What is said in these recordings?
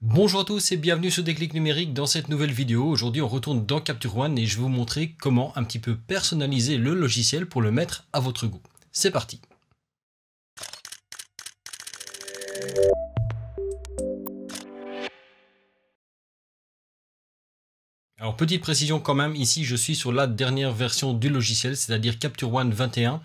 Bonjour à tous et bienvenue sur Déclic Numérique. Dans cette nouvelle vidéo, aujourd'hui on retourne dans Capture One et je vais vous montrer comment un petit peu personnaliser le logiciel pour le mettre à votre goût. C'est parti! Alors petite précision quand même, ici je suis sur la dernière version du logiciel, c'est-à-dire Capture One 21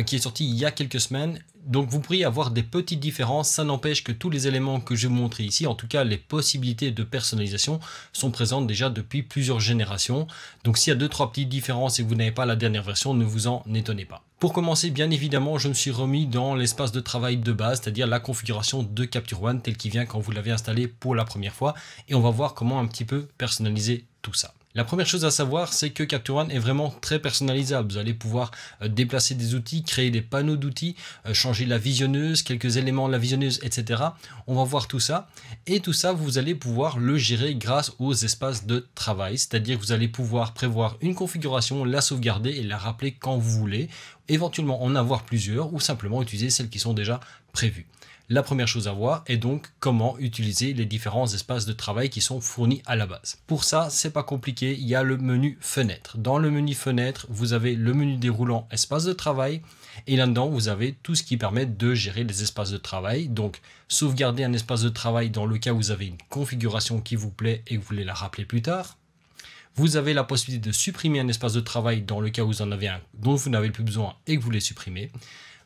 qui est sorti il y a quelques semaines. Donc vous pourriez avoir des petites différences, ça n'empêche que tous les éléments que je vais vous montrer ici, en tout cas les possibilités de personnalisation sont présentes déjà depuis plusieurs générations. Donc s'il y a 2-3 petites différences et que vous n'avez pas la dernière version, ne vous en étonnez pas. Pour commencer, bien évidemment, je me suis remis dans l'espace de travail de base, c'est-à-dire la configuration de Capture One tel qu'il vient quand vous l'avez installé pour la première fois. Et on va voir comment un petit peu personnaliser tout ça. La première chose à savoir, c'est que Capture One est vraiment très personnalisable. Vous allez pouvoir déplacer des outils, créer des panneaux d'outils, changer la visionneuse, quelques éléments de la visionneuse, etc. On va voir tout ça. Et tout ça, vous allez pouvoir le gérer grâce aux espaces de travail. C'est-à-dire que vous allez pouvoir prévoir une configuration, la sauvegarder et la rappeler quand vous voulez. Éventuellement en avoir plusieurs ou simplement utiliser celles qui sont déjà prévues. La première chose à voir est donc comment utiliser les différents espaces de travail qui sont fournis à la base. Pour ça, c'est pas compliqué, il y a le menu fenêtre. Dans le menu fenêtre, vous avez le menu déroulant espace de travail et là-dedans, vous avez tout ce qui permet de gérer les espaces de travail. Donc, sauvegarder un espace de travail dans le cas où vous avez une configuration qui vous plaît et que vous voulez la rappeler plus tard. Vous avez la possibilité de supprimer un espace de travail dans le cas où vous en avez un dont vous n'avez plus besoin et que vous voulez supprimer.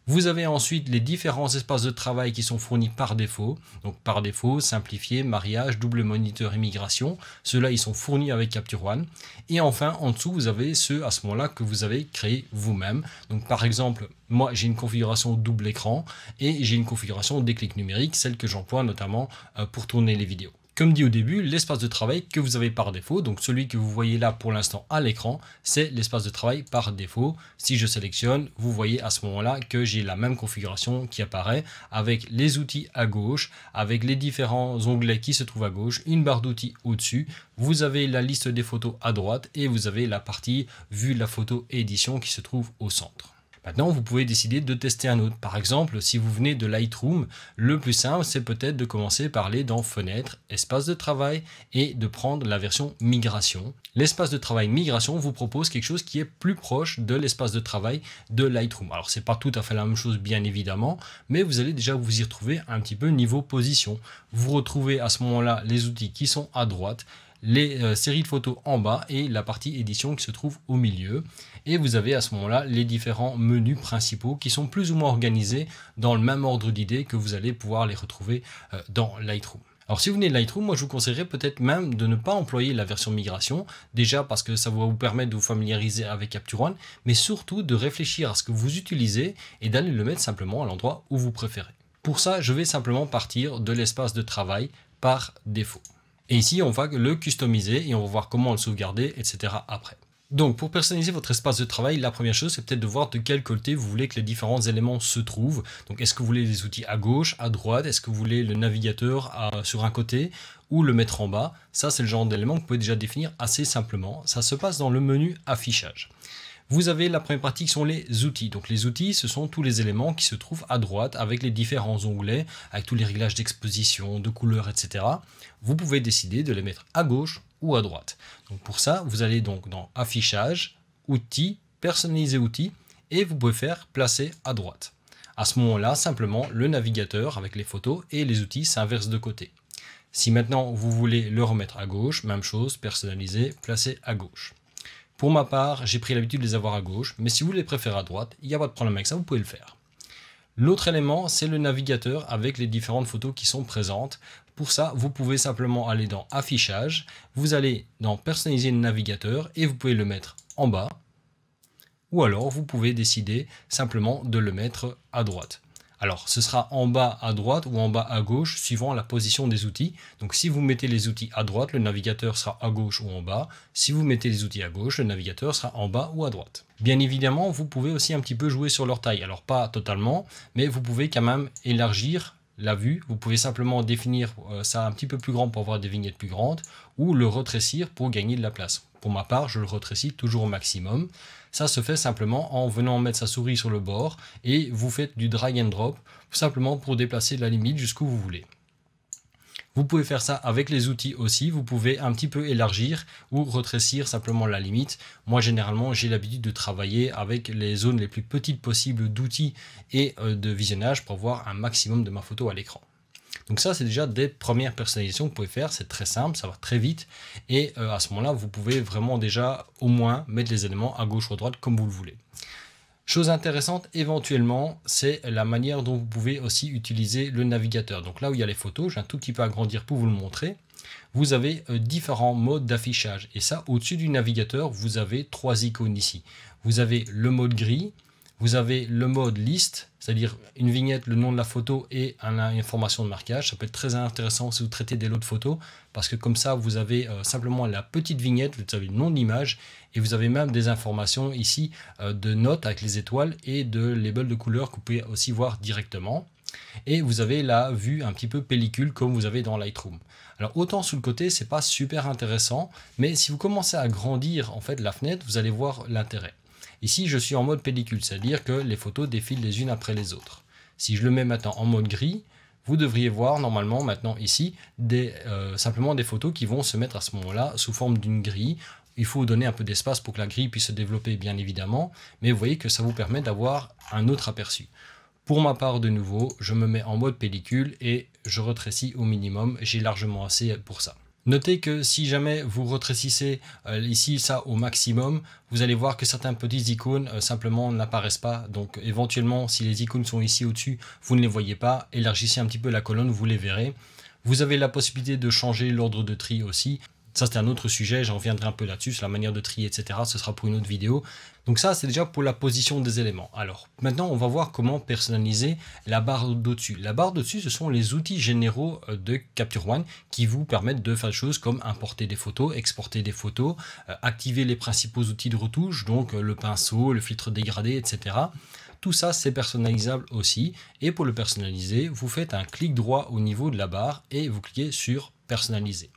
Vous avez ensuite les différents espaces de travail qui sont fournis par défaut. Donc par défaut, simplifié, mariage, double moniteur, immigration. Ceux-là, ils sont fournis avec Capture One. Et enfin, en dessous, vous avez ceux à ce moment-là que vous avez créés vous-même. Donc par exemple, moi, j'ai une configuration double écran et j'ai une configuration déclic numérique, celle que j'emploie notamment pour tourner les vidéos. Comme dit au début, l'espace de travail que vous avez par défaut, donc celui que vous voyez là pour l'instant à l'écran, c'est l'espace de travail par défaut. Si je sélectionne, vous voyez à ce moment-là que j'ai la même configuration qui apparaît avec les outils à gauche, avec les différents onglets qui se trouvent à gauche, une barre d'outils au-dessus. Vous avez la liste des photos à droite et vous avez la partie vue de la photo et édition qui se trouve au centre. Maintenant, vous pouvez décider de tester un autre. Par exemple, si vous venez de Lightroom, le plus simple, c'est peut-être de commencer par aller dans Fenêtre, Espace de travail et de prendre la version Migration. L'espace de travail Migration vous propose quelque chose qui est plus proche de l'espace de travail de Lightroom. Alors, c'est pas tout à fait la même chose, bien évidemment, mais vous allez déjà vous y retrouver un petit peu niveau position. Vous retrouvez à ce moment-là les outils qui sont à droite, les séries de photos en bas et la partie édition qui se trouve au milieu. Et vous avez à ce moment-là les différents menus principaux qui sont plus ou moins organisés dans le même ordre d'idées que vous allez pouvoir les retrouver dans Lightroom. Alors si vous venez de Lightroom, moi je vous conseillerais peut-être même de ne pas employer la version migration, déjà parce que ça va vous permettre de vous familiariser avec Capture One, mais surtout de réfléchir à ce que vous utilisez et d'aller le mettre simplement à l'endroit où vous préférez. Pour ça, je vais simplement partir de l'espace de travail par défaut. Et ici, on va le customiser et on va voir comment le sauvegarder, etc. après. Donc, pour personnaliser votre espace de travail, la première chose, c'est peut-être de voir de quel côté vous voulez que les différents éléments se trouvent. Donc, est-ce que vous voulez les outils à gauche, à droite? Est-ce que vous voulez le navigateur sur un côté ou le mettre en bas? Ça, c'est le genre d'élément que vous pouvez déjà définir assez simplement. Ça se passe dans le menu affichage. Vous avez la première partie qui sont les outils. Donc les outils, ce sont tous les éléments qui se trouvent à droite avec les différents onglets, avec tous les réglages d'exposition, de couleurs, etc. Vous pouvez décider de les mettre à gauche ou à droite. Donc pour ça, vous allez donc dans Affichage, Outils, Personnaliser outils et vous pouvez faire Placer à droite. À ce moment-là, simplement, le navigateur avec les photos et les outils s'inversent de côté. Si maintenant vous voulez le remettre à gauche, même chose, Personnaliser, Placer à gauche. Pour ma part, j'ai pris l'habitude de les avoir à gauche, mais si vous les préférez à droite, il n'y a pas de problème avec ça, vous pouvez le faire. L'autre élément, c'est le navigateur avec les différentes photos qui sont présentes. Pour ça, vous pouvez simplement aller dans Affichage, vous allez dans Personnaliser le navigateur et vous pouvez le mettre en bas, ou alors vous pouvez décider simplement de le mettre à droite. Alors, ce sera en bas à droite ou en bas à gauche, suivant la position des outils. Donc, si vous mettez les outils à droite, le navigateur sera à gauche ou en bas. Si vous mettez les outils à gauche, le navigateur sera en bas ou à droite. Bien évidemment, vous pouvez aussi un petit peu jouer sur leur taille. Alors, pas totalement, mais vous pouvez quand même élargir la vue. Vous pouvez simplement définir ça un petit peu plus grand pour avoir des vignettes plus grandes ou le rétrécir pour gagner de la place. Pour ma part, je le rétrécis toujours au maximum. Ça se fait simplement en venant mettre sa souris sur le bord et vous faites du drag and drop, simplement pour déplacer la limite jusqu'où vous voulez. Vous pouvez faire ça avec les outils aussi, vous pouvez un petit peu élargir ou rétrécir simplement la limite. Moi généralement j'ai l'habitude de travailler avec les zones les plus petites possibles d'outils et de visionnage pour avoir un maximum de ma photo à l'écran. Donc ça c'est déjà des premières personnalisations que vous pouvez faire, c'est très simple, ça va très vite et à ce moment-là vous pouvez vraiment déjà au moins mettre les éléments à gauche ou à droite comme vous le voulez. Chose intéressante éventuellement, c'est la manière dont vous pouvez aussi utiliser le navigateur. Donc là où il y a les photos, j'ai un tout petit peu agrandir pour vous le montrer. Vous avez différents modes d'affichage. Et ça, au-dessus du navigateur, vous avez 3 icônes ici. Vous avez le mode gris, vous avez le mode liste, c'est-à-dire une vignette, le nom de la photo et une information de marquage. Ça peut être très intéressant si vous traitez des lots de photos parce que comme ça, vous avez simplement la petite vignette, vous avez le nom de l'image et vous avez même des informations ici de notes avec les étoiles et de labels de couleurs que vous pouvez aussi voir directement. Et vous avez la vue un petit peu pellicule comme vous avez dans Lightroom. Alors autant sous le côté, c'est pas super intéressant, mais si vous commencez à agrandir en fait la fenêtre, vous allez voir l'intérêt. Ici, je suis en mode pellicule, c'est-à-dire que les photos défilent les unes après les autres. Si je le mets maintenant en mode gris, vous devriez voir normalement maintenant ici simplement des photos qui vont se mettre à ce moment-là sous forme d'une grille. Il faut donner un peu d'espace pour que la grille puisse se développer bien évidemment, mais vous voyez que ça vous permet d'avoir un autre aperçu. Pour ma part de nouveau, je me mets en mode pellicule et je rétrécis au minimum, j'ai largement assez pour ça. Notez que si jamais vous rétrécissez ici ça au maximum, vous allez voir que certains petits icônes simplement n'apparaissent pas. Donc éventuellement, si les icônes sont ici au-dessus, vous ne les voyez pas. Élargissez un petit peu la colonne, vous les verrez. Vous avez la possibilité de changer l'ordre de tri aussi. Ça c'est un autre sujet, j'en reviendrai un peu là-dessus, sur la manière de trier, etc. Ce sera pour une autre vidéo. Donc ça c'est déjà pour la position des éléments. Alors maintenant on va voir comment personnaliser la barre d'au-dessus. La barre d'au-dessus ce sont les outils généraux de Capture One qui vous permettent de faire des choses comme importer des photos, exporter des photos, activer les principaux outils de retouche, donc le pinceau, le filtre dégradé, etc. Tout ça c'est personnalisable aussi et pour le personnaliser vous faites un clic droit au niveau de la barre et vous cliquez sur personnaliser.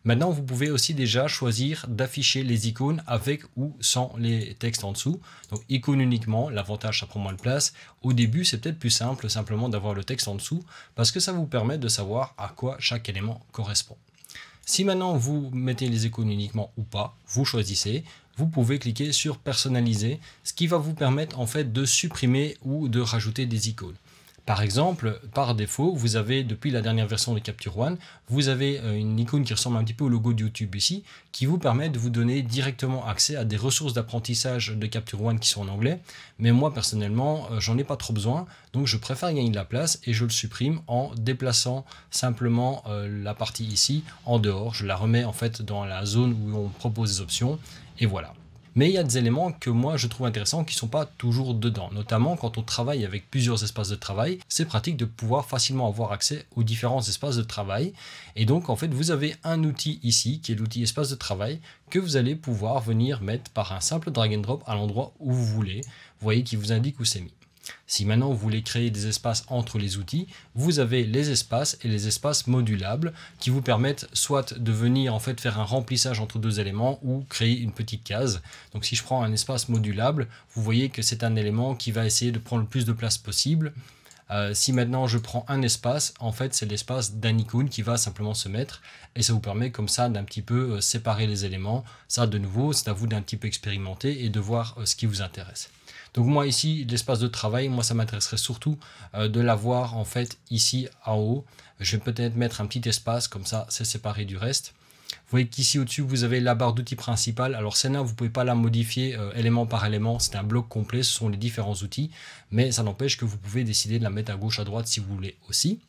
Maintenant, vous pouvez aussi déjà choisir d'afficher les icônes avec ou sans les textes en dessous. Donc, icône uniquement, l'avantage, ça prend moins de place. Au début, c'est peut-être plus simple simplement d'avoir le texte en dessous parce que ça vous permet de savoir à quoi chaque élément correspond. Si maintenant vous mettez les icônes uniquement ou pas, vous choisissez. Vous pouvez cliquer sur personnaliser, ce qui va vous permettre en fait de supprimer ou de rajouter des icônes. Par exemple, par défaut, vous avez, depuis la dernière version de Capture One, vous avez une icône qui ressemble un petit peu au logo de YouTube ici, qui vous permet de vous donner directement accès à des ressources d'apprentissage de Capture One qui sont en anglais. Mais moi, personnellement, j'en ai pas trop besoin, donc je préfère gagner de la place et je le supprime en déplaçant simplement la partie ici en dehors. Je la remets en fait dans la zone où on propose des options, et voilà. Mais il y a des éléments que moi je trouve intéressants qui ne sont pas toujours dedans. Notamment quand on travaille avec plusieurs espaces de travail, c'est pratique de pouvoir facilement avoir accès aux différents espaces de travail. Et donc en fait vous avez un outil ici qui est l'outil espace de travail que vous allez pouvoir venir mettre par un simple drag and drop à l'endroit où vous voulez. Vous voyez qu'il vous indique où c'est mis. Si maintenant vous voulez créer des espaces entre les outils, vous avez les espaces et les espaces modulables qui vous permettent soit de venir en fait faire un remplissage entre deux éléments ou créer une petite case. Donc si je prends un espace modulable, vous voyez que c'est un élément qui va essayer de prendre le plus de place possible. Si maintenant je prends un espace, en fait c'est l'espace d'un icône qui va simplement se mettre et ça vous permet comme ça d'un petit peu séparer les éléments. Ça de nouveau c'est à vous d'un petit peu expérimenter et de voir ce qui vous intéresse. Donc moi ici l'espace de travail, moi ça m'intéresserait surtout de l'avoir en fait ici en haut. Je vais peut-être mettre un petit espace comme ça c'est séparé du reste. Vous voyez qu'ici au-dessus vous avez la barre d'outils principale. Alors celle-là vous ne pouvez pas la modifier élément par élément, c'est un bloc complet, ce sont les différents outils. Mais ça n'empêche que vous pouvez décider de la mettre à gauche à droite si vous voulez aussi.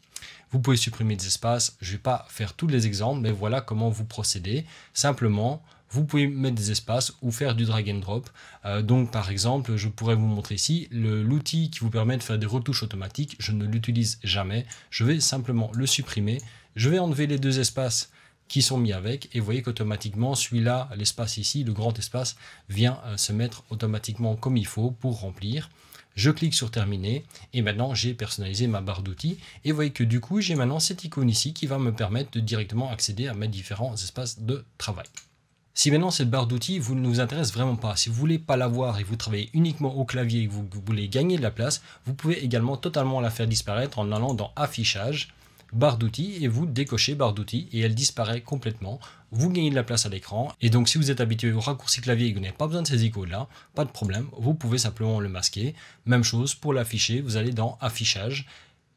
Vous pouvez supprimer des espaces, je ne vais pas faire tous les exemples, mais voilà comment vous procédez. Simplement, vous pouvez mettre des espaces ou faire du drag and drop. Donc par exemple, je pourrais vous montrer ici l'outil qui vous permet de faire des retouches automatiques. Je ne l'utilise jamais. Je vais simplement le supprimer. Je vais enlever les deux espaces qui sont mis avec et vous voyez qu'automatiquement celui-là, l'espace ici, le grand espace, vient se mettre automatiquement comme il faut pour remplir. Je clique sur terminer et maintenant j'ai personnalisé ma barre d'outils et vous voyez que du coup j'ai maintenant cette icône ici qui va me permettre de directement accéder à mes différents espaces de travail. Si maintenant cette barre d'outils ne vous intéresse vraiment pas, si vous ne voulez pas l'avoir et vous travaillez uniquement au clavier et que vous voulez gagner de la place, vous pouvez également totalement la faire disparaître en allant dans affichage barre d'outils et vous décochez barre d'outils et elle disparaît complètement. Vous gagnez de la place à l'écran et donc si vous êtes habitué au raccourci clavier et que vous n'avez pas besoin de ces icônes là, pas de problème, vous pouvez simplement le masquer. Même chose pour l'afficher, vous allez dans affichage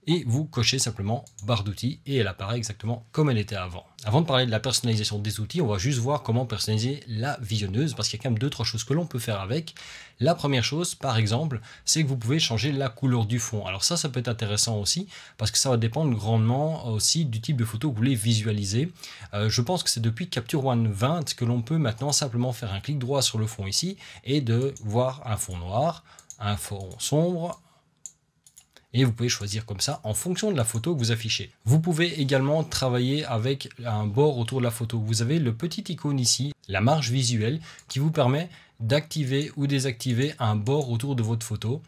et vous cochez simplement barre d'outils et elle apparaît exactement comme elle était avant. Avant de parler de la personnalisation des outils, on va juste voir comment personnaliser la visionneuse parce qu'il y a quand même 2-3 choses que l'on peut faire avec. La première chose, par exemple, c'est que vous pouvez changer la couleur du fond. Alors ça peut être intéressant aussi parce que ça va dépendre grandement aussi du type de photo que vous voulez visualiser. Je pense que c'est depuis Capture One 20 que l'on peut maintenant simplement faire un clic droit sur le fond ici et de voir un fond noir, un fond sombre, et vous pouvez choisir comme ça en fonction de la photo que vous affichez. Vous pouvez également travailler avec un bord autour de la photo. Vous avez le petit icône ici, la marge visuelle, qui vous permet d'activer ou désactiver un bord autour de votre photo.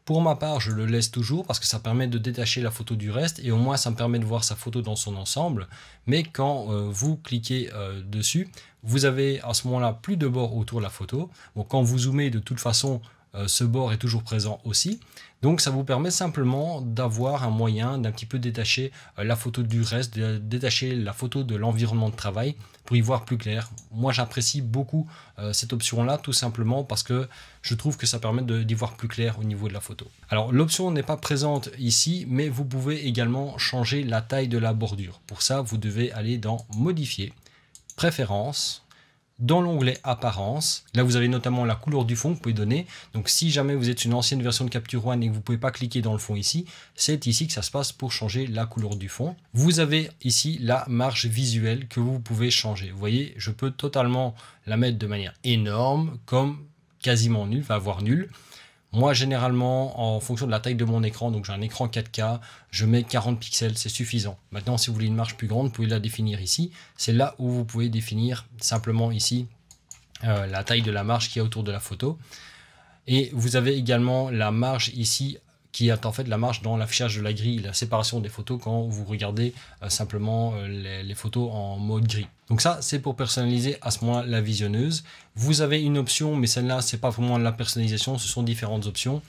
Pour ma part, je le laisse toujours parce que ça permet de détacher la photo du reste et au moins ça me permet de voir sa photo dans son ensemble. Mais quand vous cliquez dessus, vous avez à ce moment-là plus de bord autour de la photo. Bon, quand vous zoomez, de toute façon, ce bord est toujours présent aussi. Donc ça vous permet simplement d'avoir un moyen d'un petit peu détacher la photo du reste, de détacher la photo de l'environnement de travail pour y voir plus clair. Moi j'apprécie beaucoup cette option là tout simplement parce que je trouve que ça permet d'y voir plus clair au niveau de la photo. Alors l'option n'est pas présente ici mais vous pouvez également changer la taille de la bordure. Pour ça vous devez aller dans modifier, préférences. Dans l'onglet apparence, là vous avez notamment la couleur du fond que vous pouvez donner. Donc si jamais vous êtes une ancienne version de Capture One et que vous ne pouvez pas cliquer dans le fond ici, c'est ici que ça se passe pour changer la couleur du fond. Vous avez ici la marge visuelle que vous pouvez changer. Vous voyez, je peux totalement la mettre de manière énorme comme quasiment nulle, enfin voire nulle. Moi, généralement, en fonction de la taille de mon écran, donc j'ai un écran 4K, je mets 40 pixels, c'est suffisant. Maintenant, si vous voulez une marge plus grande, vous pouvez la définir ici. C'est là où vous pouvez définir simplement ici la taille de la marge qui est autour de la photo. Et vous avez également la marge ici, qui est en fait la marge dans l'affichage de la grille, la séparation des photos quand vous regardez simplement les photos en mode gris. Donc ça, c'est pour personnaliser à ce moment-là la visionneuse. Vous avez une option, mais celle-là, c'est pas vraiment la personnalisation, ce sont différentes options.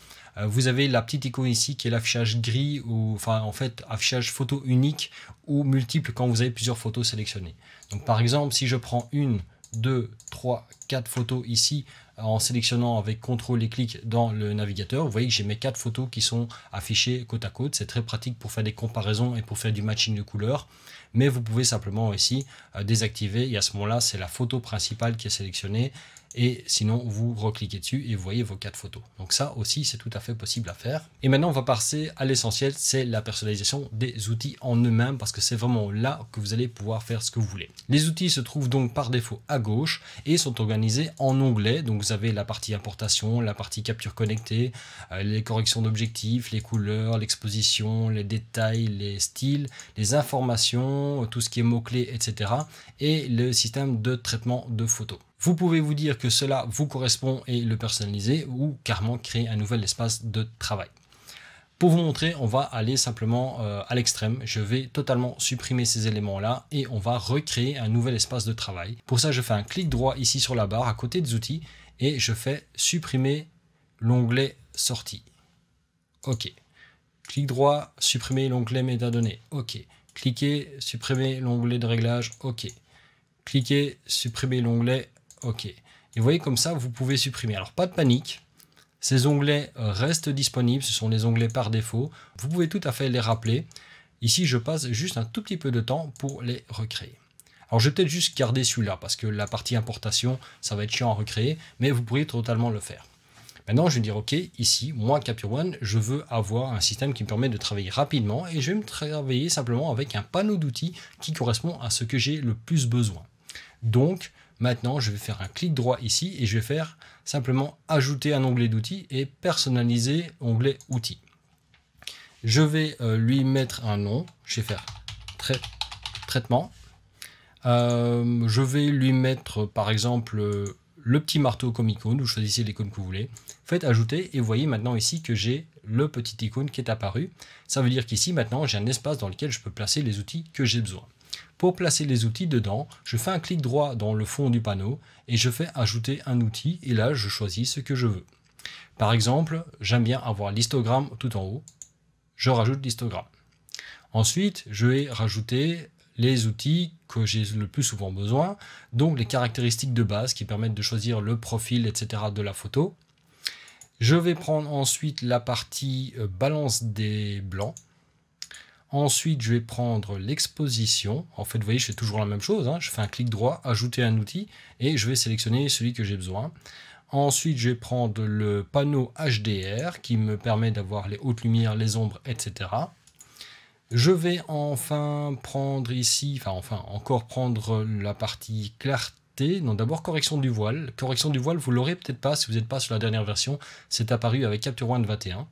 Vous avez la petite icône ici qui est l'affichage gris, ou enfin en fait affichage photo unique ou multiple quand vous avez plusieurs photos sélectionnées. Donc par exemple, si je prends 1, 2, 3, 4 photos ici, en sélectionnant avec CTRL et clic dans le navigateur, vous voyez que j'ai mes 4 photos qui sont affichées côte à côte. C'est très pratique pour faire des comparaisons et pour faire du matching de couleurs. Mais vous pouvez simplement ici désactiver et à ce moment-là, c'est la photo principale qui est sélectionnée. Et sinon, vous recliquez dessus et vous voyez vos 4 photos. Donc ça aussi, c'est tout à fait possible à faire. Et maintenant, on va passer à l'essentiel, c'est la personnalisation des outils en eux-mêmes parce que c'est vraiment là que vous allez pouvoir faire ce que vous voulez. Les outils se trouvent donc par défaut à gauche et sont organisés en onglets. Donc vous avez la partie importation, la partie capture connectée, les corrections d'objectifs, les couleurs, l'exposition, les détails, les styles, les informations, tout ce qui est mots-clés, etc. et le système de traitement de photos. Vous pouvez vous dire que cela vous correspond et le personnaliser ou carrément créer un nouvel espace de travail. Pour vous montrer, on va aller simplement à l'extrême. Je vais totalement supprimer ces éléments-là et on va recréer un nouvel espace de travail. Pour ça, je fais un clic droit ici sur la barre à côté des outils et je fais supprimer l'onglet sortie. OK. Clic droit, supprimer l'onglet métadonnées. OK. Cliquez, supprimer l'onglet de réglage. OK. Cliquez, supprimer l'onglet. OK. Et vous voyez comme ça, vous pouvez supprimer. Alors, pas de panique. Ces onglets restent disponibles. Ce sont les onglets par défaut. Vous pouvez tout à fait les rappeler. Ici, je passe juste un tout petit peu de temps pour les recréer. Alors, je vais peut-être juste garder celui-là parce que la partie importation, ça va être chiant à recréer. Mais vous pourriez totalement le faire. Maintenant, je vais dire, OK, ici, moi, Capture One, je veux avoir un système qui me permet de travailler rapidement. Et je vais me travailler simplement avec un panneau d'outils qui correspond à ce que j'ai le plus besoin. Donc, maintenant, je vais faire un clic droit ici et je vais faire simplement ajouter un onglet d'outils et personnaliser onglet outils. Je vais lui mettre un nom. Je vais faire traitement. Je vais lui mettre par exemple le petit marteau comme icône. Vous choisissez l'icône que vous voulez. Faites ajouter et vous voyez maintenant ici que j'ai le petit icône qui est apparu. Ça veut dire qu'ici maintenant j'ai un espace dans lequel je peux placer les outils que j'ai besoin. Pour placer les outils dedans, je fais un clic droit dans le fond du panneau et je fais ajouter un outil et là je choisis ce que je veux. Par exemple, j'aime bien avoir l'histogramme tout en haut. Je rajoute l'histogramme. Ensuite, je vais rajouter les outils que j'ai le plus souvent besoin, donc les caractéristiques de base qui permettent de choisir le profil, etc. de la photo. Je vais prendre ensuite la partie balance des blancs. Ensuite, je vais prendre l'exposition. En fait, vous voyez, je fais toujours la même chose, hein. Je fais un clic droit, ajouter un outil, et je vais sélectionner celui que j'ai besoin. Ensuite, je vais prendre le panneau HDR qui me permet d'avoir les hautes lumières, les ombres, etc. Je vais enfin prendre ici, encore prendre la partie clarté. Non, d'abord correction du voile. Correction du voile, vous l'aurez peut-être pas si vous n'êtes pas sur la dernière version. C'est apparu avec Capture One 21.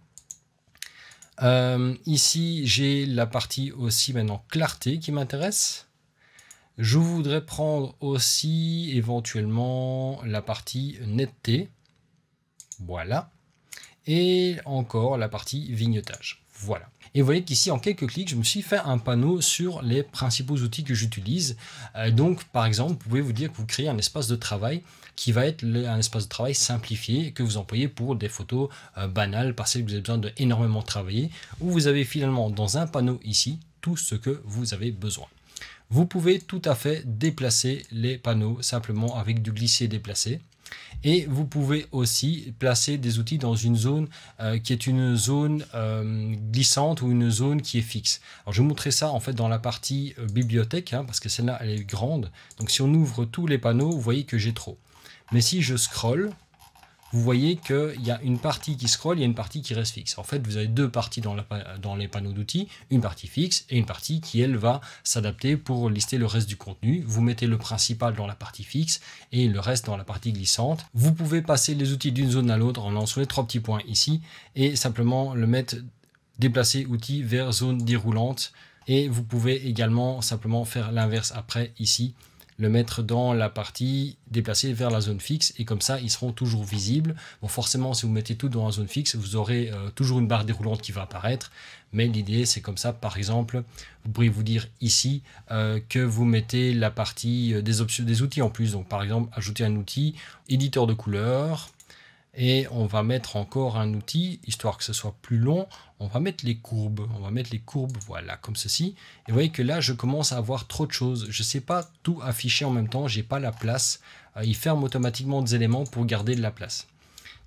Ici, j'ai la partie aussi maintenant clarté qui m'intéresse. Je voudrais prendre aussi éventuellement la partie netteté. Voilà. Et encore la partie vignettage. Voilà. Et vous voyez qu'ici, en quelques clics, je me suis fait un panneau sur les principaux outils que j'utilise. Donc, par exemple, vous pouvez vous dire que vous créez un espace de travail qui va être un espace de travail simplifié que vous employez pour des photos banales parce que vous avez besoin d'énormément travailler, où vous avez finalement dans un panneau ici tout ce que vous avez besoin. Vous pouvez tout à fait déplacer les panneaux simplement avec du glisser-déplacer. Et vous pouvez aussi placer des outils dans une zone qui est une zone glissante ou une zone qui est fixe. Alors je vais vous montrer ça en fait dans la partie bibliothèque, hein, parce que celle-là elle est grande. Donc si on ouvre tous les panneaux, vous voyez que j'ai trop. Mais si je scrolle, vous voyez qu'il y a une partie qui scrolle, il y a une partie qui reste fixe. En fait, vous avez deux parties dans les panneaux d'outils, une partie fixe et une partie qui, elle, va s'adapter pour lister le reste du contenu. Vous mettez le principal dans la partie fixe et le reste dans la partie glissante. Vous pouvez passer les outils d'une zone à l'autre en allant sur les trois petits points ici et simplement le mettre, déplacer outil vers zone déroulante. Et vous pouvez également simplement faire l'inverse après ici, le mettre dans la partie déplacée vers la zone fixe et comme ça ils seront toujours visibles. Bon, forcément si vous mettez tout dans la zone fixe vous aurez toujours une barre déroulante qui va apparaître, mais l'idée c'est comme ça. Par exemple vous pourriez vous dire ici que vous mettez la partie des options des outils en plus, donc par exemple ajouter un outil éditeur de couleurs. Et on va mettre encore un outil, histoire que ce soit plus long, on va mettre les courbes. On va mettre les courbes, voilà, comme ceci. Et vous voyez que là, je commence à avoir trop de choses. Je ne sais pas tout afficher en même temps, je n'ai pas la place. Il ferme automatiquement des éléments pour garder de la place.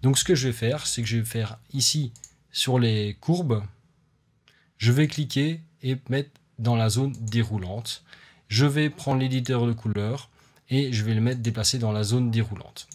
Donc ce que je vais faire, c'est que je vais faire ici, sur les courbes, je vais cliquer et mettre dans la zone déroulante. Je vais prendre l'éditeur de couleurs et je vais le mettre déplacé dans la zone déroulante.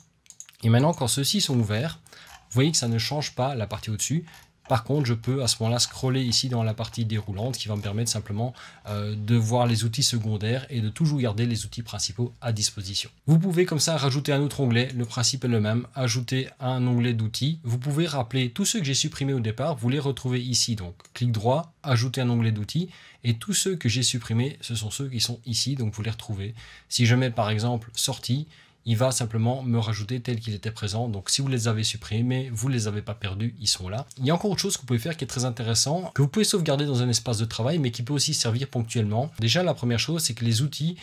Et maintenant, quand ceux-ci sont ouverts, vous voyez que ça ne change pas la partie au-dessus. Par contre, je peux à ce moment-là scroller ici dans la partie déroulante qui va me permettre simplement de voir les outils secondaires et de toujours garder les outils principaux à disposition. Vous pouvez comme ça rajouter un autre onglet, le principe est le même, ajouter un onglet d'outils. Vous pouvez rappeler tous ceux que j'ai supprimés au départ, vous les retrouvez ici. Donc, clic droit, ajouter un onglet d'outils. Et tous ceux que j'ai supprimés, ce sont ceux qui sont ici, donc vous les retrouvez. Si je mets par exemple sortie, il va simplement me rajouter tel qu'il était présent. Donc si vous les avez supprimés, vous ne les avez pas perdus, ils sont là. Il y a encore autre chose que vous pouvez faire qui est très intéressant, que vous pouvez sauvegarder dans un espace de travail, mais qui peut aussi servir ponctuellement. Déjà, la première chose, c'est que les outils,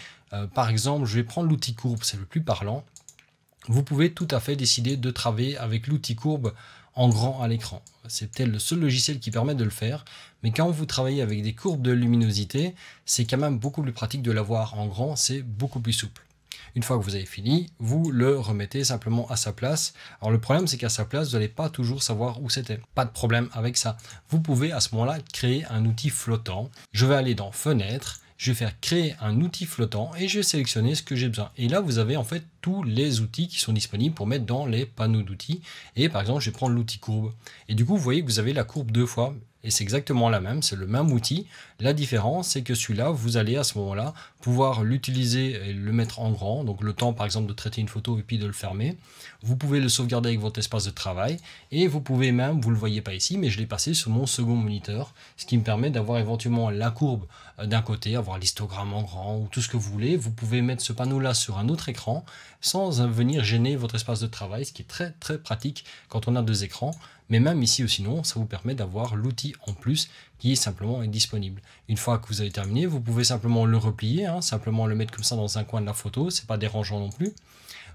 par exemple, je vais prendre l'outil courbe, c'est le plus parlant. Vous pouvez tout à fait décider de travailler avec l'outil courbe en grand à l'écran. C'est peut-être le seul logiciel qui permet de le faire, mais quand vous travaillez avec des courbes de luminosité, c'est quand même beaucoup plus pratique de l'avoir en grand, c'est beaucoup plus souple. Une fois que vous avez fini, vous le remettez simplement à sa place. Alors le problème, c'est qu'à sa place, vous n'allez pas toujours savoir où c'était. Pas de problème avec ça. Vous pouvez à ce moment-là créer un outil flottant. Je vais aller dans Fenêtre, je vais faire créer un outil flottant et je vais sélectionner ce que j'ai besoin. Et là, vous avez en fait tous les outils qui sont disponibles pour mettre dans les panneaux d'outils. Et par exemple, je vais prendre l'outil courbe. Et du coup, vous voyez que vous avez la courbe deux fois. Et c'est exactement la même, c'est le même outil. La différence, c'est que celui-là, vous allez à ce moment-là pouvoir l'utiliser et le mettre en grand. Donc le temps, par exemple, de traiter une photo et puis de le fermer. Vous pouvez le sauvegarder avec votre espace de travail. Et vous pouvez même, vous ne le voyez pas ici, mais je l'ai passé sur mon second moniteur. Ce qui me permet d'avoir éventuellement la courbe d'un côté, avoir l'histogramme en grand ou tout ce que vous voulez. Vous pouvez mettre ce panneau-là sur un autre écran sans venir gêner votre espace de travail, ce qui est très très pratique quand on a deux écrans. Mais même ici ou sinon, ça vous permet d'avoir l'outil en plus qui simplement est disponible. Une fois que vous avez terminé, vous pouvez simplement le replier, simplement le mettre comme ça dans un coin de la photo, c'est pas dérangeant non plus.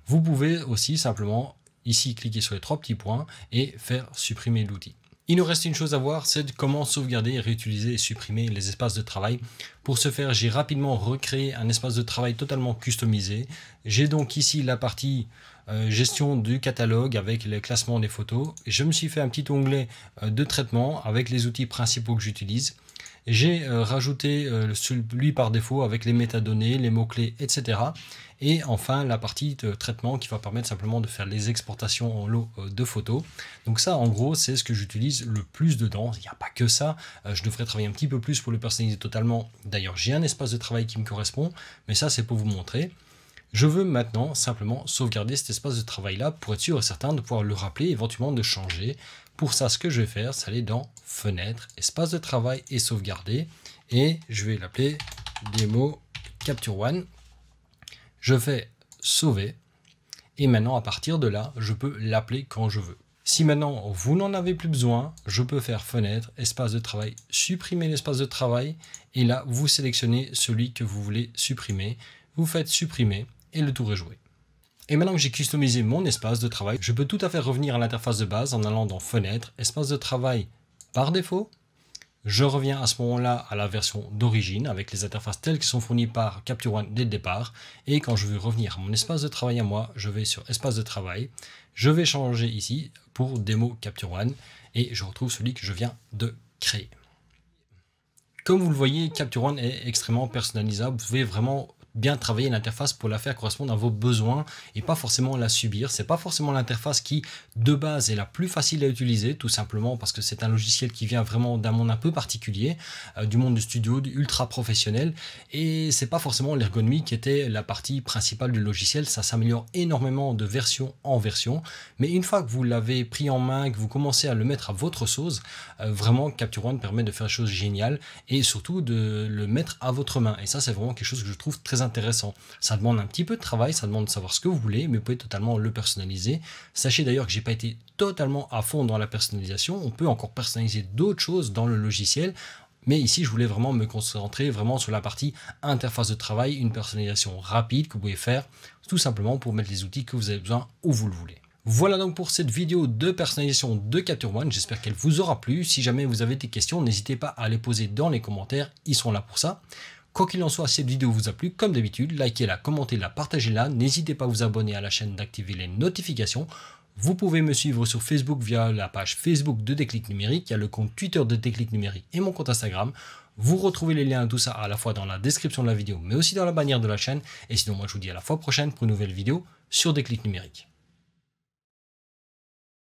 Vous pouvez aussi simplement ici cliquer sur les trois petits points et faire supprimer l'outil. Il nous reste une chose à voir, c'est comment sauvegarder, réutiliser et supprimer les espaces de travail. Pour ce faire, j'ai rapidement recréé un espace de travail totalement customisé. J'ai donc ici la partie gestion du catalogue avec le classement des photos. Je me suis fait un petit onglet de traitement avec les outils principaux que j'utilise. J'ai rajouté celui par défaut avec les métadonnées, les mots-clés, etc. Et enfin la partie de traitement qui va permettre simplement de faire les exportations en lot de photos. Donc ça en gros c'est ce que j'utilise le plus dedans. Il n'y a pas que ça, je devrais travailler un petit peu plus pour le personnaliser totalement. D'ailleurs j'ai un espace de travail qui me correspond, mais ça c'est pour vous montrer. Je veux maintenant simplement sauvegarder cet espace de travail là pour être sûr et certain de pouvoir le rappeler, éventuellement de changer. Pour ça, ce que je vais faire, c'est aller dans Fenêtre, Espace de travail et Sauvegarder. Et je vais l'appeler Démo Capture One. Je fais Sauver. Et maintenant, à partir de là, je peux l'appeler quand je veux. Si maintenant, vous n'en avez plus besoin, je peux faire Fenêtre, Espace de travail, supprimer l'espace de travail. Et là, vous sélectionnez celui que vous voulez supprimer. Vous faites Supprimer et le tour est joué. Et maintenant que j'ai customisé mon espace de travail, je peux tout à fait revenir à l'interface de base en allant dans Fenêtre, Espace de travail par défaut. Je reviens à ce moment-là à la version d'origine avec les interfaces telles qui sont fournies par Capture One dès le départ. Et quand je veux revenir à mon espace de travail à moi, je vais sur Espace de travail. Je vais changer ici pour Démo Capture One et je retrouve celui que je viens de créer. Comme vous le voyez, Capture One est extrêmement personnalisable. Vous pouvez vraiment bien travailler l'interface pour la faire correspondre à vos besoins et pas forcément la subir. C'est pas forcément l'interface qui de base est la plus facile à utiliser, tout simplement parce que c'est un logiciel qui vient vraiment d'un monde un peu particulier, du monde du studio, du ultra professionnel, et c'est pas forcément l'ergonomie qui était la partie principale du logiciel. Ça s'améliore énormément de version en version, mais une fois que vous l'avez pris en main, que vous commencez à le mettre à votre sauce, vraiment Capture One permet de faire des choses géniales et surtout de le mettre à votre main, et ça c'est vraiment quelque chose que je trouve très intéressant. Ça demande un petit peu de travail, ça demande de savoir ce que vous voulez, mais vous pouvez totalement le personnaliser. Sachez d'ailleurs que j'ai pas été totalement à fond dans la personnalisation. On peut encore personnaliser d'autres choses dans le logiciel, mais ici je voulais vraiment me concentrer vraiment sur la partie interface de travail, une personnalisation rapide que vous pouvez faire tout simplement pour mettre les outils que vous avez besoin où vous le voulez. Voilà donc pour cette vidéo de personnalisation de Capture One, j'espère qu'elle vous aura plu. Si jamais vous avez des questions, n'hésitez pas à les poser dans les commentaires, ils sont là pour ça. Quoi qu'il en soit, cette vidéo vous a plu, comme d'habitude, likez-la, commentez-la, partagez-la. N'hésitez pas à vous abonner à la chaîne, d'activer les notifications. Vous pouvez me suivre sur Facebook via la page Facebook de Déclic Numérique. Il y a le compte Twitter de Déclic Numérique et mon compte Instagram. Vous retrouvez les liens à tout ça à la fois dans la description de la vidéo, mais aussi dans la bannière de la chaîne. Et sinon, moi je vous dis à la fois prochaine pour une nouvelle vidéo sur Déclic Numérique.